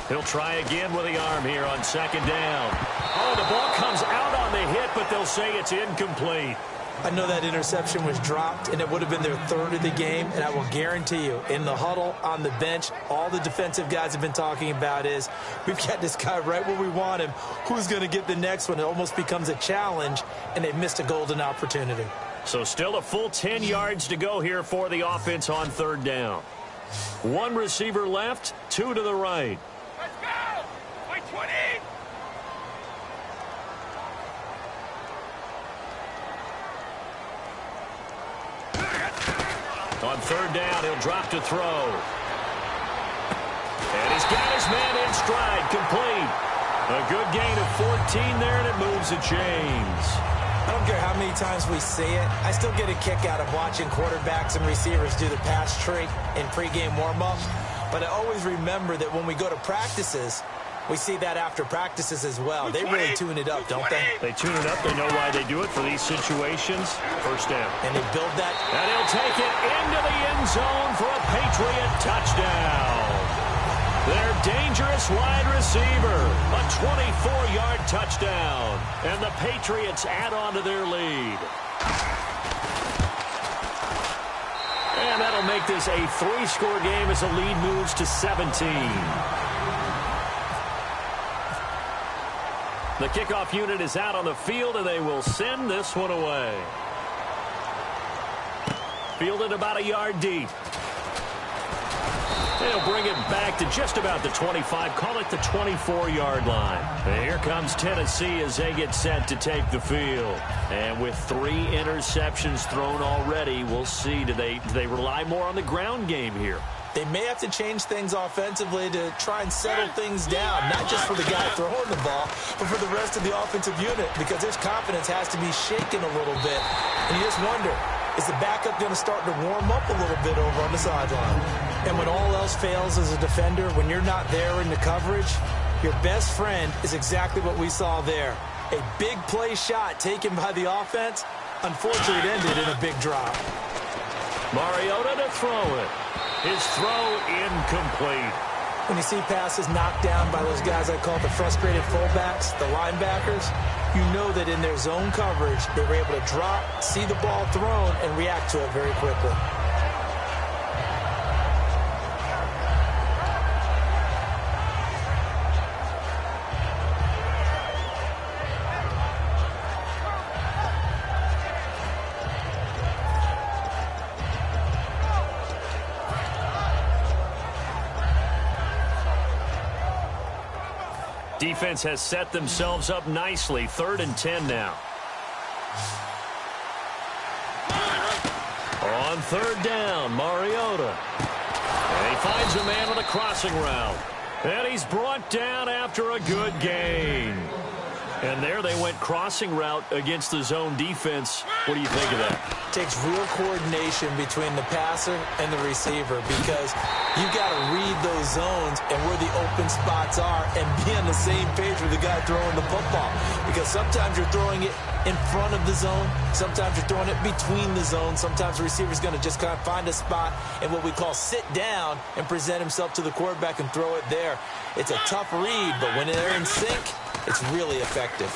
[SPEAKER 4] He'll try again with the arm here on second down. Oh, the ball comes out on the hit, but they'll say it's incomplete.
[SPEAKER 5] I know that interception was dropped, and it would have been their third of the game, and I will guarantee you, in the huddle, on the bench, all the defensive guys have been talking about is, we've got this guy right where we want him. Who's going to get the next one? It almost becomes a challenge, and they've missed a golden opportunity.
[SPEAKER 4] So still a full 10 yards to go here for the offense on third down. One receiver left, 2 to the right.
[SPEAKER 6] Let's go! By 20!
[SPEAKER 4] On third down, he'll drop to throw. And he's got his man in stride, complete. A good gain of 14 there, and it moves the chains.
[SPEAKER 5] I don't care how many times we see it. I still get a kick out of watching quarterbacks and receivers do the pass trick in pregame warm-up. But I always remember that when we go to practices, we see that after practices as well. They really tune it up, don't they?
[SPEAKER 4] They tune it up. They know why they do it for these situations. First down.
[SPEAKER 5] And they build that.
[SPEAKER 4] And he'll take it into the end zone for a Patriot touchdown. Their dangerous wide receiver. A 24-yard touchdown. And the Patriots add on to their lead. And that'll make this a 3-score game as the lead moves to 17. The kickoff unit is out on the field, and they will send this one away. Fielded about a yard deep. They'll bring it back to just about the 25, call it the 24-yard line. And here comes Tennessee as they get set to take the field. And with 3 interceptions thrown already, we'll see, do they rely more on the ground game here?
[SPEAKER 5] They may have to change things offensively to try and settle things down, not just for the guy throwing the ball, but for the rest of the offensive unit, because their confidence has to be shaken a little bit. And you just wonder, is the backup going to start to warm up a little bit over on the sideline? And when all else fails as a defender, when you're not there in the coverage, your best friend is exactly what we saw there. A big play shot taken by the offense. Unfortunately, it ended in a big drop.
[SPEAKER 4] Mariota to throw it. His throw incomplete.
[SPEAKER 5] When you see passes knocked down by those guys I call the frustrated fullbacks, the linebackers, you know that in their zone coverage, they were able to drop, see the ball thrown, and react to it very quickly.
[SPEAKER 4] Defense has set themselves up nicely. 3rd and 10 now. On 3rd down, Mariota. And he finds a man on a crossing route. And he's brought down after a good gain. And there they went crossing route against the zone defense. What do you think of that?
[SPEAKER 5] It takes real coordination between the passer and the receiver, because you've got to read those zones and where the open spots are and be on the same page with the guy throwing the football. Because sometimes you're throwing it in front of the zone. Sometimes you're throwing it between the zones. Sometimes the receiver's going to just kind of find a spot and what we call sit down and present himself to the quarterback and throw it there. It's a tough read, but when they're in sync, it's really effective.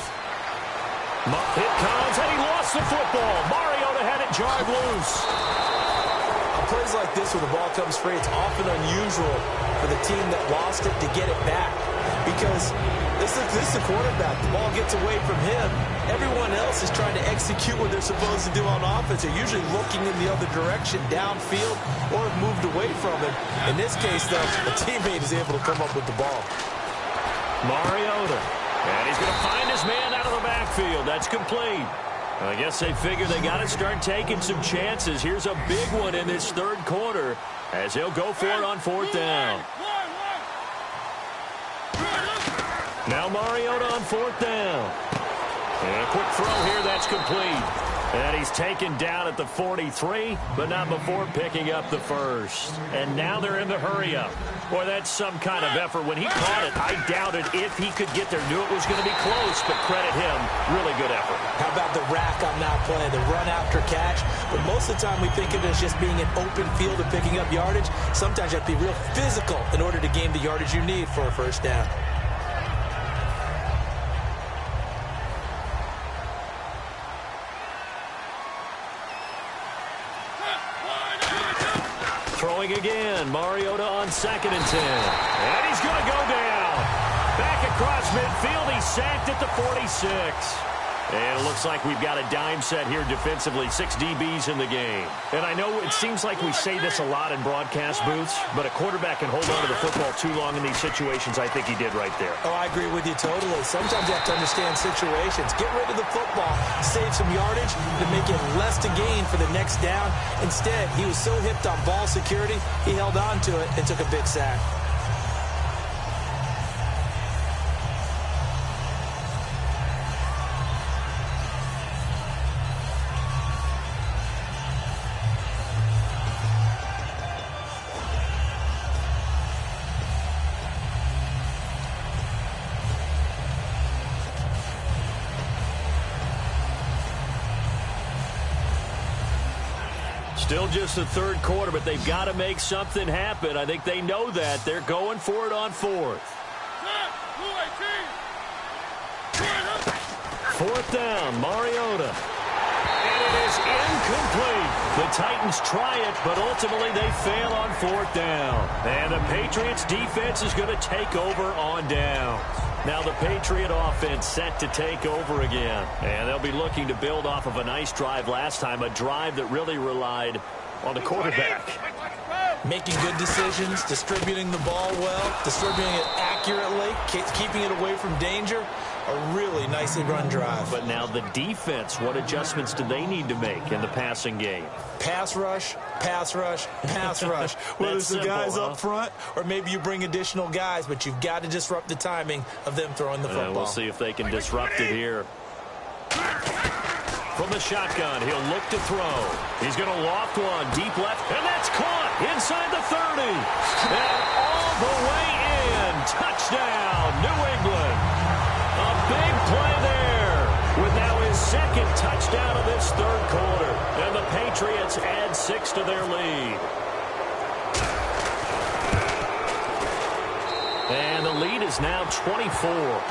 [SPEAKER 4] It comes, and he lost the football. Mariota had it jarred loose.
[SPEAKER 5] On plays like this where the ball comes free, it's often unusual for the team that lost it to get it back. Because this is the quarterback. The ball gets away from him. Everyone else is trying to execute what they're supposed to do on offense. They're usually looking in the other direction, downfield, or have moved away from him. In this case, though, a teammate is able to come up with the ball.
[SPEAKER 4] Mariota. And he's going to find his man out of the backfield. That's complete. I guess they figure they got to start taking some chances. Here's a big one in this 3rd quarter as he'll go for it on 4th down. Now Mariota on 4th down. And a quick throw here, that's complete. And he's taken down at the 43, but not before picking up the 1st. And now they're in the hurry-up. Boy, that's some kind of effort. When he caught it, I doubted if he could get there. Knew it was going to be close, but credit him. Really good effort.
[SPEAKER 5] How about the rack on that play, the run after catch? But most of the time we think of it as just being an open field and picking up yardage. Sometimes you have to be real physical in order to gain the yardage you need for a 1st down.
[SPEAKER 4] Throwing again, Mariota on 2nd and 10. And he's going to go down. Back across midfield, he's sacked at the 46. And it looks like we've got a dime set here defensively. 6 DBs in the game. And I know it seems like we say this a lot in broadcast booths, but a quarterback can hold on to the football too long in these situations. I think he did right there.
[SPEAKER 5] Oh, I agree with you totally. Sometimes you have to understand situations. Get rid of the football, save some yardage to make it less to gain for the next down. Instead, he was so hipped on ball security, he held on to it and took a big sack.
[SPEAKER 4] Still just the third quarter, but they've got to make something happen. I think they know that. They're going for it on fourth. Fourth down, Mariota. And it is incomplete. The Titans try it, but ultimately they fail on fourth down. And the Patriots defense is going to take over on downs. Now the Patriot offense set to take over again. And they'll be looking to build off of a nice drive last time, a drive that really relied on the quarterback.
[SPEAKER 5] Making good decisions, distributing the ball well, distributing it accurately, keeping it away from danger. A really nicely run drive.
[SPEAKER 4] But now the defense, what adjustments do they need to make in the passing game?
[SPEAKER 5] Pass rush, pass rush, pass rush. Whether it's the guys up front or maybe you bring additional guys, but you've got to disrupt the timing of them throwing the football.
[SPEAKER 4] We'll see if they can disrupt it here. From the shotgun, he'll look to throw. He's going to loft one deep left, and that's caught inside the 30. And all the way in. Touchdown, New England. A big play there with now his second touchdown of this third quarter. And the Patriots add 6 to their lead. And the lead is now 24.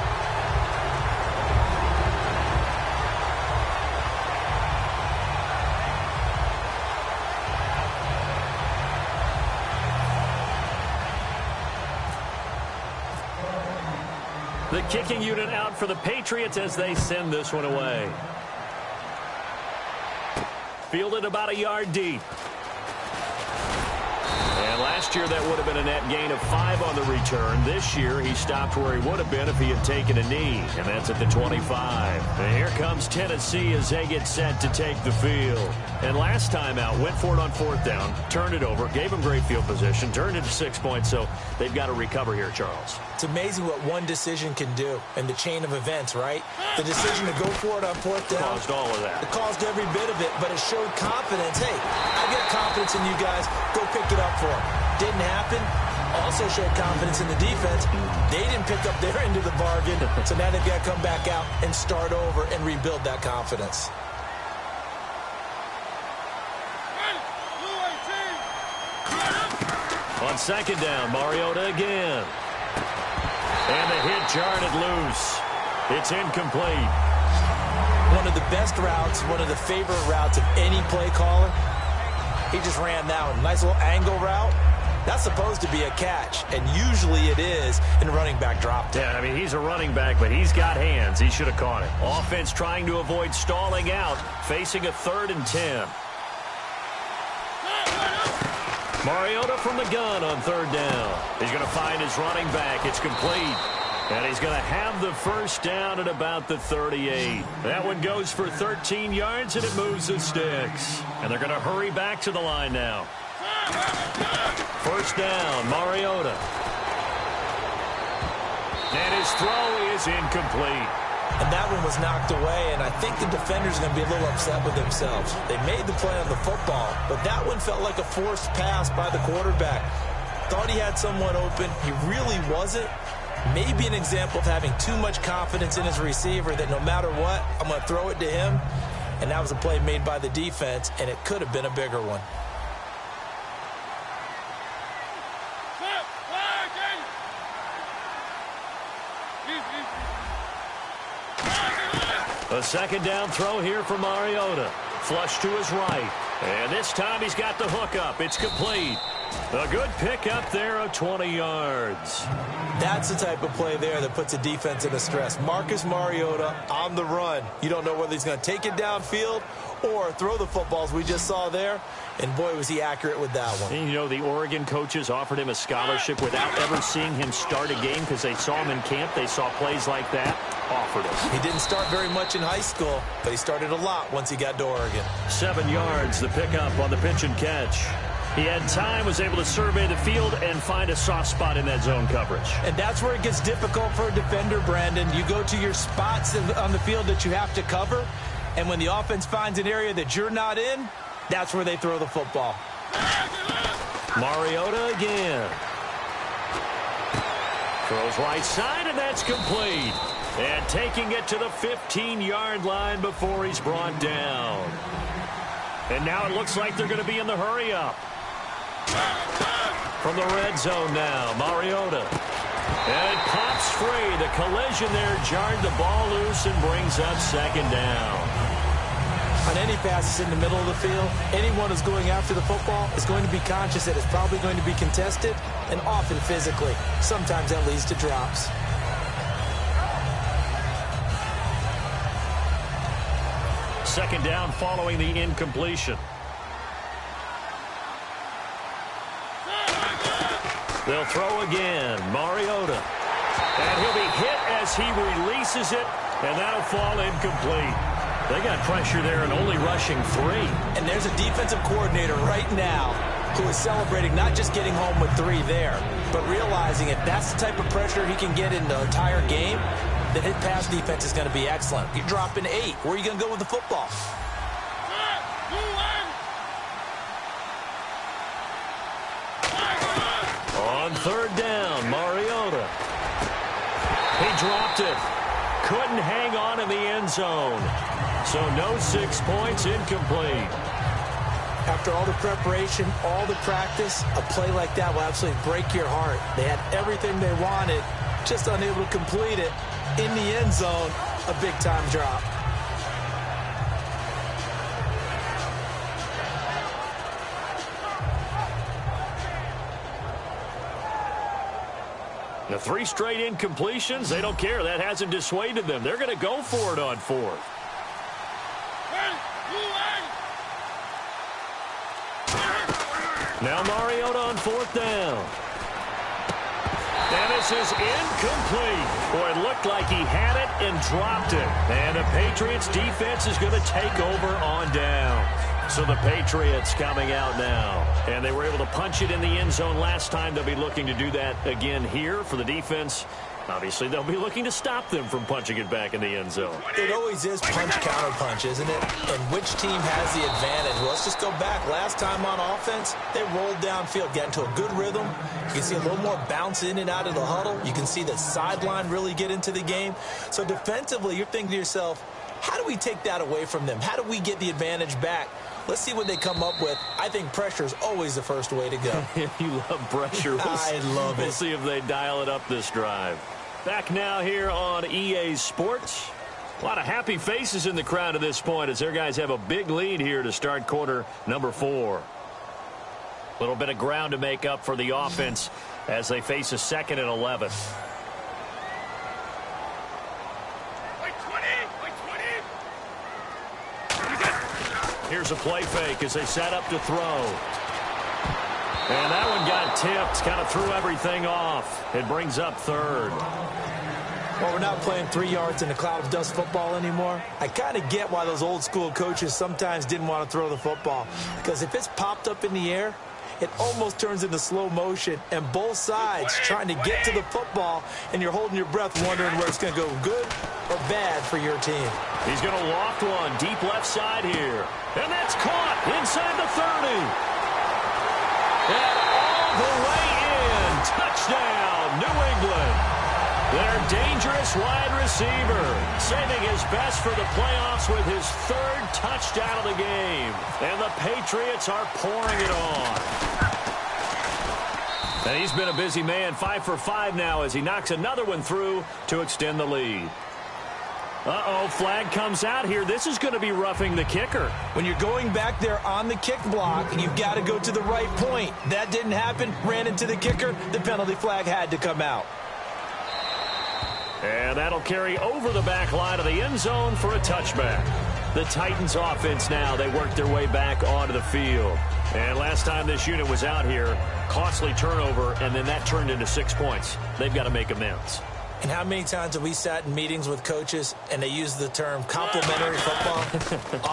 [SPEAKER 4] The kicking unit out for the Patriots as they send this one away. Fielded about a yard deep. And last year that would have been a net gain of 5 on the return. This year he stopped where he would have been if he had taken a knee. And that's at the 25. And here comes Tennessee as they get set to take the field. And last time out, went for it on fourth down, turned it over, gave him great field position, turned it to 6 points. So they've got to recover here, Charles.
[SPEAKER 5] It's amazing what one decision can do in the chain of events, right? The decision to go for it on fourth down.
[SPEAKER 4] Caused all of that.
[SPEAKER 5] It caused every bit of it, but it showed confidence. Hey, I get confidence in you guys. Go pick it up for them. Didn't happen. Also showed confidence in the defense. They didn't pick up their end of the bargain, so now they've got to come back out and start over and rebuild that confidence.
[SPEAKER 4] On second down, Mariota again. And the hit jarred it loose. It's incomplete.
[SPEAKER 5] One of the best routes, one of the favorite routes of any play caller. He just ran that one. Nice little angle route. That's supposed to be a catch, and usually it is in running back drop down.
[SPEAKER 4] Yeah, I mean, he's a running back, but he's got hands. He should have caught it. Offense trying to avoid stalling out, facing a 3rd and 10. Mariota from the gun on third down. He's going to find his running back. It's complete. And he's going to have the first down at about the 38. That one goes for 13 yards, and it moves the sticks. And they're going to hurry back to the line now. First down, Mariota. And his throw is incomplete.
[SPEAKER 5] And that one was knocked away, and I think the defenders are going to be a little upset with themselves. They made the play on the football, but that one felt like a forced pass by the quarterback. Thought he had someone open. He really wasn't. Maybe an example of having too much confidence in his receiver that no matter what, I'm going to throw it to him. And that was a play made by the defense, and it could have been a bigger one.
[SPEAKER 4] A second down throw here for Mariota. Flush to his right. And this time he's got the hook up. It's complete. A good pick up there of 20 yards.
[SPEAKER 5] That's the type of play there that puts a defense into stress. Marcus Mariota on the run. You don't know whether he's going to take it downfield or throw the footballs we just saw there. And, boy, was he accurate with that one.
[SPEAKER 4] And, you know, the Oregon coaches offered him a scholarship without ever seeing him start a game because they saw him in camp. They saw plays like that. Offered him.
[SPEAKER 5] He didn't start very much in high school, but he started a lot once he got to Oregon.
[SPEAKER 4] 7 yards, the pickup on the pitch and catch. He had time, was able to survey the field and find a soft spot in that zone coverage.
[SPEAKER 5] And that's where it gets difficult for a defender, Brandon. You go to your spots on the field that you have to cover, and when the offense finds an area that you're not in, that's where they throw the football.
[SPEAKER 4] Mariota again. Throws right side, and that's complete. And taking it to the 15-yard line before he's brought down. And now it looks like they're going to be in the hurry-up. From the red zone now, Mariota. And it pops free. The collision there jarred the ball loose and brings up second down.
[SPEAKER 5] On any passes in the middle of the field, anyone who's going after the football is going to be conscious that it's probably going to be contested, and often physically. Sometimes that leads to drops.
[SPEAKER 4] Second down following the incompletion. They'll throw again. Mariota. And he'll be hit as he releases it, and that'll fall incomplete. They got pressure there and only rushing 3.
[SPEAKER 5] And there's a defensive coordinator right now who is celebrating not just getting home with 3 there, but realizing if that's the type of pressure he can get in the entire game, then his pass defense is going to be excellent. You're dropping 8. Where are you going to go with the football?
[SPEAKER 4] On third down, Mariota. He dropped it. Couldn't hang on in the end zone. So no 6 points, incomplete.
[SPEAKER 5] After all the preparation, all the practice, a play like that will absolutely break your heart. They had everything they wanted, just unable to complete it. In the end zone, a big-time drop.
[SPEAKER 4] The 3 straight incompletions, they don't care. That hasn't dissuaded them. They're going to go for it on 4th. Now Mariota on 4th down. And this is incomplete. Boy, it looked like he had it and dropped it. And the Patriots defense is going to take over on down. So the Patriots coming out now. And they were able to punch it in the end zone last time. They'll be looking to do that again here for the defense. Obviously, they'll be looking to stop them from punching it back in the end zone.
[SPEAKER 5] It always is punch-counter-punch, isn't it? And which team has the advantage? Well, let's just go back. Last time on offense, they rolled downfield, got into a good rhythm. You can see a little more bounce in and out of the huddle. You can see the sideline really get into the game. So defensively, you're thinking to yourself, how do we take that away from them? How do we get the advantage back? Let's see what they come up with. I think pressure is always the first way to go.
[SPEAKER 4] You love pressure.
[SPEAKER 5] I love it.
[SPEAKER 4] We'll see if they dial it up this drive. Back now here on EA Sports. A lot of happy faces in the crowd at this point as their guys have a big lead here to start quarter number 4. A little bit of ground to make up for the offense as they face a 2nd and 11. Here's a play fake as they set up to throw. And that one got tipped, kind of threw everything off. It brings up 3rd.
[SPEAKER 5] Well, we're not playing 3 yards in a cloud of dust football anymore. I kind of get why those old school coaches sometimes didn't want to throw the football. Because if it's popped up in the air, it almost turns into slow motion. And both sides trying to get to the football, and you're holding your breath wondering where it's going to go, good or bad for your team.
[SPEAKER 4] He's going to loft one deep left side here. And that's caught inside the 30. And all the way in. Touchdown, New England. Their dangerous wide receiver, saving his best for the playoffs with his 3rd touchdown of the game. And the Patriots are pouring it on. And he's been a busy man, 5 for 5 now as he knocks another one through to extend the lead. Uh-oh, flag comes out here. This is going to be roughing the kicker.
[SPEAKER 5] When you're going back there on the kick block, you've got to go to the right point. That didn't happen, ran into the kicker. The penalty flag had to come out.
[SPEAKER 4] And that'll carry over the back line of the end zone for a touchback. The Titans offense now, they work their way back onto the field. And last time this unit was out here, costly turnover, and then that turned into 6 points. They've got to make amends.
[SPEAKER 5] And how many times have we sat in meetings with coaches and they use the term complementary football?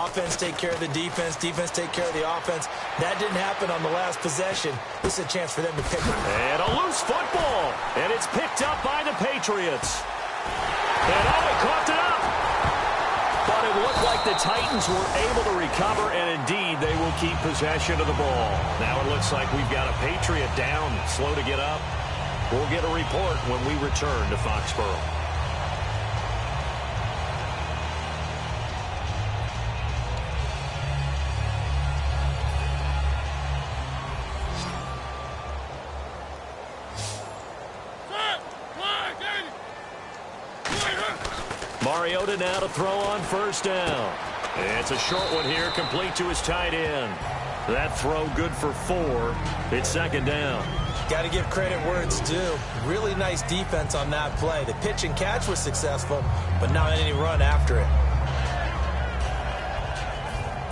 [SPEAKER 5] Offense take care of the defense, defense take care of the offense. That didn't happen on the last possession. This is a chance for them to pick it.
[SPEAKER 4] And a loose football. And it's picked up by the Patriots. And he caught it up. But it looked like the Titans were able to recover, and indeed they will keep possession of the ball. Now it looks like we've got a Patriot down, slow to get up. We'll get a report when we return to Foxborough. Mariota now to throw on first down. It's a short one here, complete to his tight end. That throw good for 4. It's second down.
[SPEAKER 5] Got to give credit where it's due. Really nice defense on that play. The pitch and catch was successful, but not any run after it.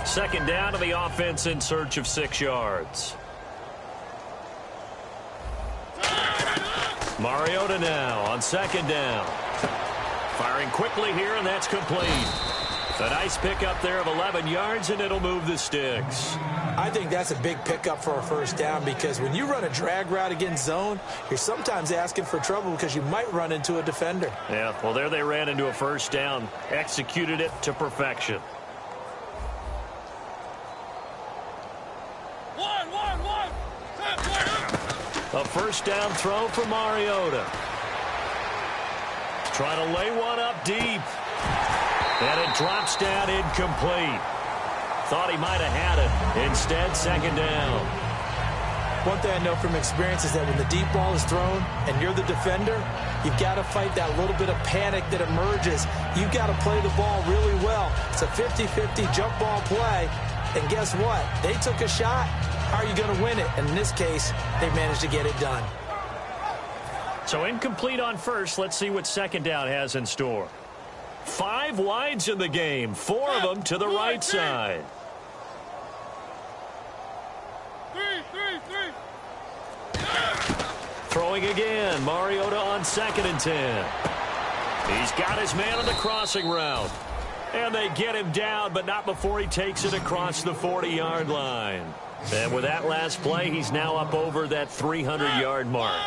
[SPEAKER 4] Second down to the offense in search of 6 yards. Mariota now on second down. Firing quickly here, and that's complete. A nice pickup there of 11 yards, and it'll move the sticks.
[SPEAKER 5] I think that's a big pickup for a first down because when you run a drag route against zone, you're sometimes asking for trouble because you might run into a defender.
[SPEAKER 4] Yeah, well, there they ran into a first down. Executed it to perfection. A first down throw for Mariota. Trying to lay one up deep. And it drops down incomplete. Thought he might have had it. Instead, second down.
[SPEAKER 5] One thing I know from experience is that when the deep ball is thrown and you're the defender, you've got to fight that little bit of panic that emerges. You've got to play the ball really well. It's a 50-50 jump ball play. And guess what? They took a shot. How are you going to win it? And in this case, they managed to get it done.
[SPEAKER 4] So incomplete on first. Let's see what second down has in store. 5 wides in the game. 4 of them to the right side. Throwing again. Mariota on 2nd and 10. He's got his man on the crossing route. And they get him down, but not before he takes it across the 40-yard line. And with that last play, he's now up over that 300-yard mark.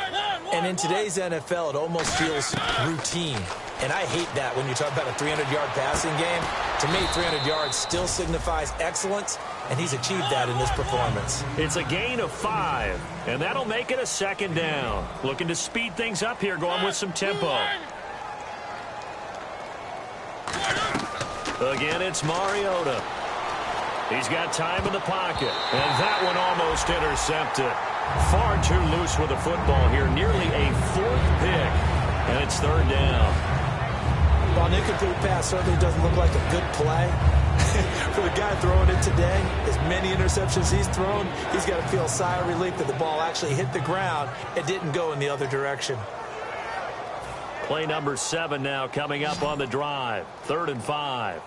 [SPEAKER 5] And in today's NFL, it almost feels routine. And I hate that when you talk about a 300-yard passing game. To me, 300 yards still signifies excellence, and he's achieved that in this performance.
[SPEAKER 4] It's a gain of 5, and that'll make it a second down. Looking to speed things up here, going with some tempo. Again, it's Mariota. He's got time in the pocket, and that one almost intercepted. Far too loose with the football here, nearly a 4th pick, and it's 3rd down.
[SPEAKER 5] While an incomplete pass certainly doesn't look like a good play, for the guy throwing it today, as many interceptions he's thrown, he's got to feel a sigh of relief that the ball actually hit the ground and didn't go in the other direction.
[SPEAKER 4] Play number 7 now coming up on the drive. 3rd and 5.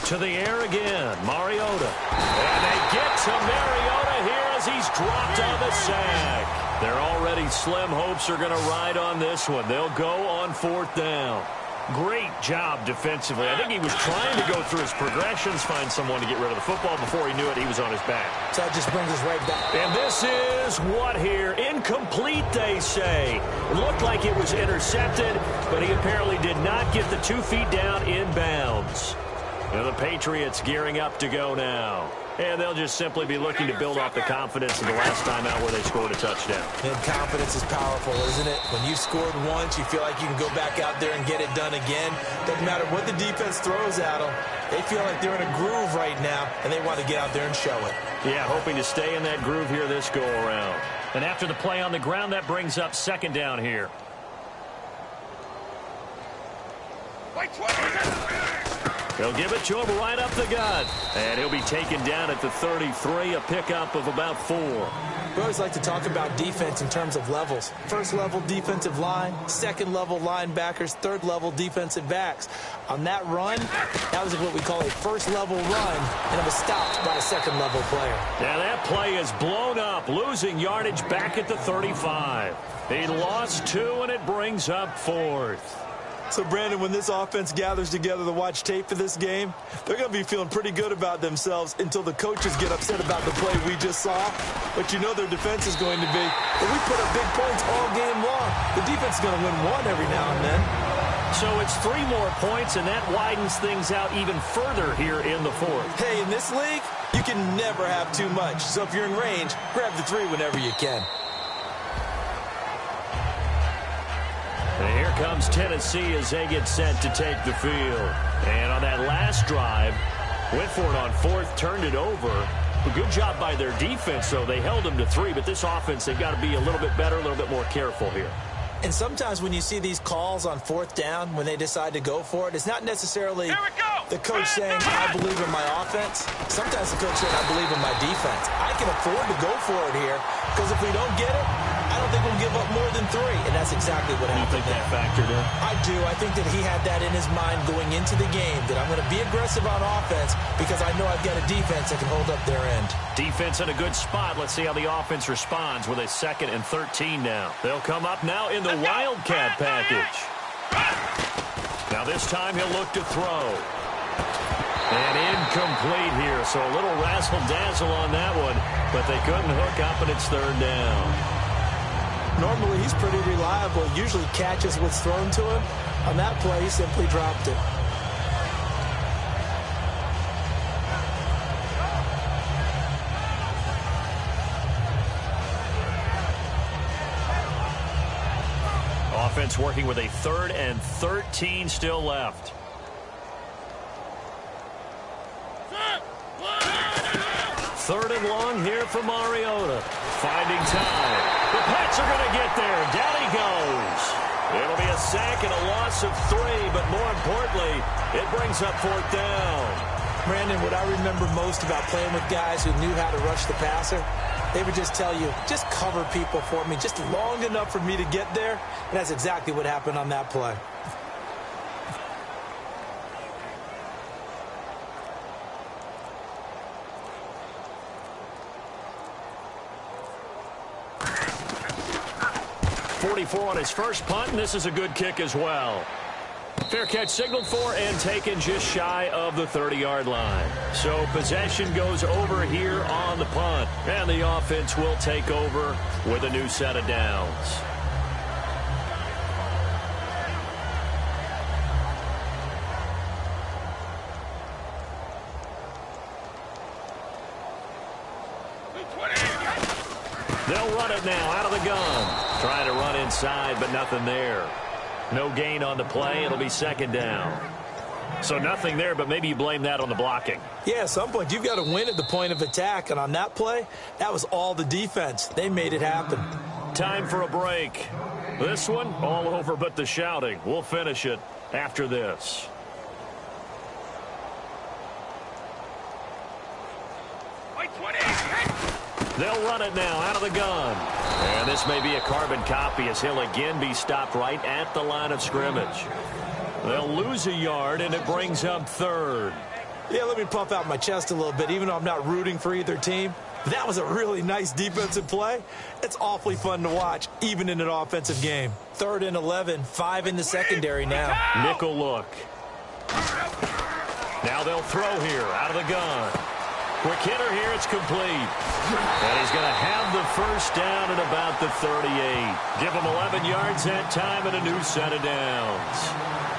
[SPEAKER 4] To the air again, Mariota. And they get to Mariota here as he's dropped on the sack. They're already slim hopes are going to ride on this one. They'll go on 4th down. Great job defensively. I think he was trying to go through his progressions, find someone to get rid of the football. Before he knew it, he was on his back.
[SPEAKER 5] So that just brings us right back.
[SPEAKER 4] And this is what here? Incomplete, they say. It looked like it was intercepted, but he apparently did not get the 2 feet down in bounds. And the Patriots gearing up to go now. And they'll just simply be looking to build off the confidence of the last time out where they scored a touchdown.
[SPEAKER 5] And confidence is powerful, isn't it? When you've scored once, you feel like you can go back out there and get it done again. Doesn't matter what the defense throws at them. They feel like they're in a groove right now, and they want to get out there and show it.
[SPEAKER 4] Yeah, hoping to stay in that groove here this go-around. And after the play on the ground, that brings up second down here. They'll give it to him right up the gut. And he'll be taken down at the 33, a pickup of about 4.
[SPEAKER 5] We always like to talk about defense in terms of levels. First level defensive line, second level linebackers, third level defensive backs. On that run, that was what we call a first level run, and it was stopped by a second level player.
[SPEAKER 4] Now that play is blown up, losing yardage back at the 35. He lost 2, and it brings up 4th.
[SPEAKER 5] So, Brandon, when this offense gathers together to watch tape for this game, they're going to be feeling pretty good about themselves until the coaches get upset about the play we just saw. But you know their defense is going to be, well, we put up big points all game long. The defense is going to win one every now and then.
[SPEAKER 4] So it's 3 more points, and that widens things out even further here in the 4th.
[SPEAKER 5] Hey, in this league, you can never have too much. So if you're in range, grab the 3 whenever you can.
[SPEAKER 4] And here comes Tennessee as they get set to take the field. And on that last drive, went for it on 4th, turned it over. Well, good job by their defense, though. They held them to 3, but this offense, they've got to be a little bit better, a little bit more careful here.
[SPEAKER 5] And sometimes when you see these calls on 4th down, when they decide to go for it, it's not necessarily the coach saying, I believe in my offense. Sometimes the coach saying, I believe in my defense. I can afford to go for it here because if we don't get it, I don't think we'll give up more than 3. And that's exactly what happened.
[SPEAKER 4] You think that factored in?
[SPEAKER 5] I do. I think that he had that in his mind going into the game, that I'm going to be aggressive on offense because I know I've got a defense that can hold up their end.
[SPEAKER 4] Defense in a good spot. Let's see how the offense responds with a 2nd and 13 now. They'll come up now in the Wildcat package. Now this time he'll look to throw. And incomplete here, so a little razzle-dazzle on that one, but they couldn't hook up, and it's 3rd down.
[SPEAKER 5] Normally he's pretty reliable, usually catches what's thrown to him. On that play, he simply dropped it.
[SPEAKER 4] Offense working with a 3rd and 13 still left. Third and long here for Mariota. Finding time. The Pats are going to get there. Down he goes. It'll be a sack and a loss of 3, but more importantly, it brings up 4th down.
[SPEAKER 5] Brandon, what I remember most about playing with guys who knew how to rush the passer, they would just tell you, just cover people for me, just long enough for me to get there. And that's exactly what happened on that play.
[SPEAKER 4] .44 on his first punt, and this is a good kick as well. Fair catch signaled for and taken just shy of the 30-yard line. So possession goes over here on the punt, and the offense will take over with a new set of downs. They'll run it now out of the gun. Trying to run inside, but nothing there. No gain on the play. It'll be 2nd down. So nothing there, but maybe you blame that on the blocking.
[SPEAKER 5] Yeah, at some point, you've got to win at the point of attack. And on that play, that was all the defense. They made it happen.
[SPEAKER 4] Time for a break. This one, all over but the shouting. We'll finish it after this. They'll run it now out of the gun. And this may be a carbon copy as he'll again be stopped right at the line of scrimmage. They'll lose a yard, and it brings up 3rd.
[SPEAKER 5] Yeah, let me puff out my chest a little bit, even though I'm not rooting for either team. That was a really nice defensive play. It's awfully fun to watch, even in an offensive game. 3rd and 11, 5 in the secondary now.
[SPEAKER 4] Nickel look. Now they'll throw here out of the gun. Quick hitter here, it's complete. And he's going to have the first down at about the 38. Give him 11 yards that time and a new set of downs.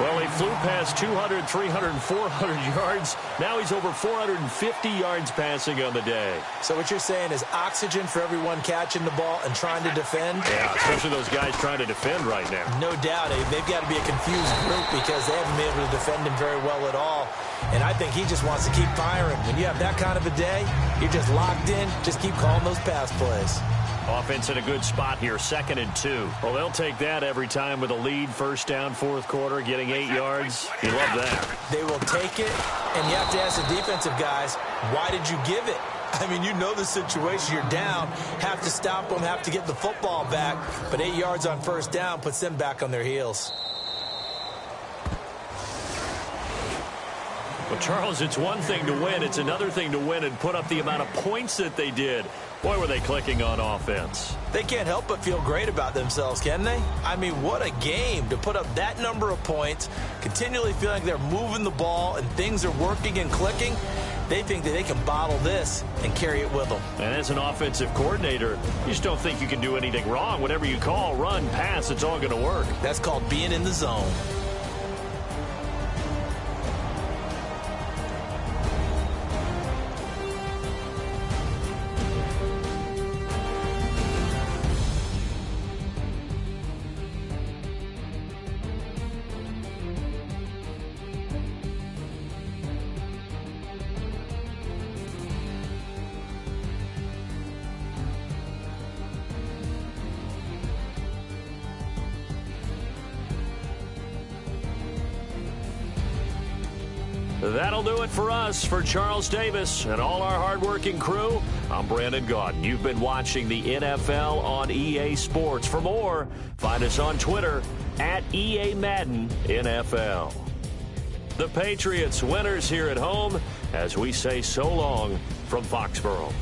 [SPEAKER 4] Well, he flew past 200, 300, 400 yards. Now he's over 450 yards passing on the day.
[SPEAKER 5] So what you're saying is oxygen for everyone catching the ball and trying to defend?
[SPEAKER 4] Yeah, especially those guys trying to defend right now.
[SPEAKER 5] No doubt. They've got to be a confused group because they haven't been able to defend him very well at all. And I think he just wants to keep firing. When you have that kind of a day, you're just locked in. Just keep calling those pass plays.
[SPEAKER 4] Offense in a good spot here, 2nd and 2. Well, they'll take that every time with a lead, 1st down, 4th quarter, getting 8 yards. You love that.
[SPEAKER 5] They will take it, and you have to ask the defensive guys, why did you give it? I mean, you know the situation. You're down, have to stop them, have to get the football back, but 8 yards on 1st down puts them back on their heels.
[SPEAKER 4] Well, Charles, it's one thing to win. It's another thing to win and put up the amount of points that they did. Boy, were they clicking on offense.
[SPEAKER 5] They can't help but feel great about themselves, can they? I mean, what a game to put up that number of points, continually feeling like they're moving the ball and things are working and clicking. They think that they can bottle this and carry it with them.
[SPEAKER 4] And as an offensive coordinator, you just don't think you can do anything wrong. Whatever you call, run, pass, it's all going to work.
[SPEAKER 5] That's called being in the zone.
[SPEAKER 4] That'll do it for us. For Charles Davis and all our hardworking crew, I'm Brandon Gaudin. You've been watching the NFL on EA Sports. For more, find us on Twitter at EA Madden NFL. The Patriots winners here at home as we say so long from Foxborough.